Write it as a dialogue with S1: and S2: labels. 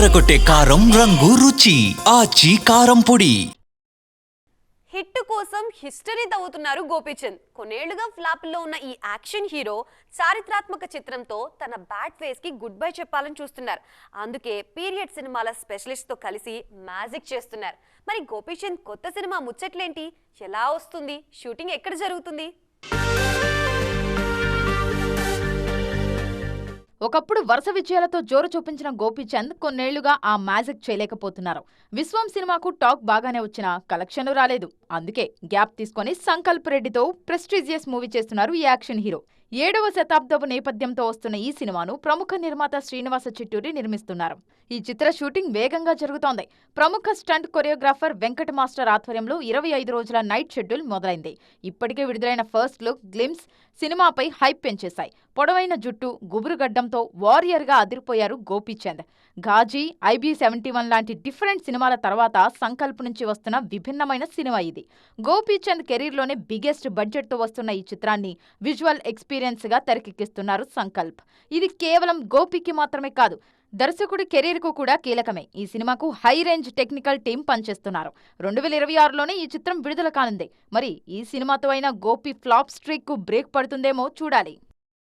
S1: అదరగొట్టే కారం రంగు రుచి ఆచి కారం పొడి.
S2: హిట్ కోసం హిస్టరీ తవ్వుతున్నారు గోపీచంద్. కొన్నేళ్లుగా ఫ్లాప్లో ఉన్న ఈ యాక్షన్ హీరో చారిత్రాత్మక చిత్రంతో తన బ్యాడ్ ఫేస్ కి గుడ్ బై చెప్పాలని చూస్తున్నారు. అందుకే పీరియడ్ సినిమాల స్పెషలిస్ట్ తో కలిసి మ్యాజిక్ చేస్తున్నారు. మరి గోపీచంద్ కొత్త సినిమా ముచ్చట్లేంటి, ఎలా వస్తుంది, షూటింగ్ ఎక్కడ జరుగుతుంది?
S3: ఒకప్పుడు వరుస విజయాలతో జోరు చూపించిన గోపీచంద్ కొన్నేళ్లుగా ఆ మ్యాజిక్ చేయలేకపోతున్నారు. విశ్వం సినిమాకు టాక్ బాగానే వచ్చినా కలెక్షన్లు రాలేదు. అందుకే గ్యాప్ తీసుకుని సంకల్ప్ రెడ్డితో ప్రెస్టీజియస్ మూవీ చేస్తున్నారు ఈ యాక్షన్ హీరో. 7వ శతాబ్దపు నేపథ్యంతో వస్తున్న ఈ సినిమాను ప్రముఖ నిర్మాత శ్రీనివాస చిట్టూరి నిర్మిస్తున్నారు. ఈ చిత్ర షూటింగ్ వేగంగా జరుగుతోంది. ప్రముఖ స్టంట్ కొరియోగ్రాఫర్ వెంకట మాస్టర్ ఆధ్వర్యంలో 25 రోజుల నైట్ షెడ్యూల్ మొదలైంది. ఇప్పటికే విడుదలైన ఫస్ట్ లుక్, గ్లిమ్స్ సినిమాపై హైప్ పెంచేశాయి. పొడవైన జుట్టు, గుబురుగడ్డంతో వారియర్గా అదిరిపోయారు గోపీచంద్. ఘాజీ, IB-71 లాంటి డిఫరెంట్ సినిమాల తర్వాత సంకల్ప్ నుంచి వస్తున్న విభిన్నమైన సినిమా ఇది. గోపీచంద్ కెరీర్లోనే బిగ్గెస్ట్ బడ్జెట్తో వస్తున్న ఈ చిత్రాన్ని విజువల్ ఎక్స్పీరియన్స్గా తెరకెక్కిస్తున్నారు సంకల్ప్. ఇది కేవలం గోపీకి మాత్రమే కాదు, దర్శకుడి కెరీర్కు కూడా కీలకమే. ఈ సినిమాకు హై రేంజ్ టెక్నికల్ టీం పనిచేస్తున్నారు. 2026లోనే ఈ చిత్రం విడుదల కానుంది. మరి ఈ సినిమాతో అయినా గోపి ఫ్లాప్ స్ట్రీక్ కు బ్రేక్ పడుతుందేమో చూడాలి.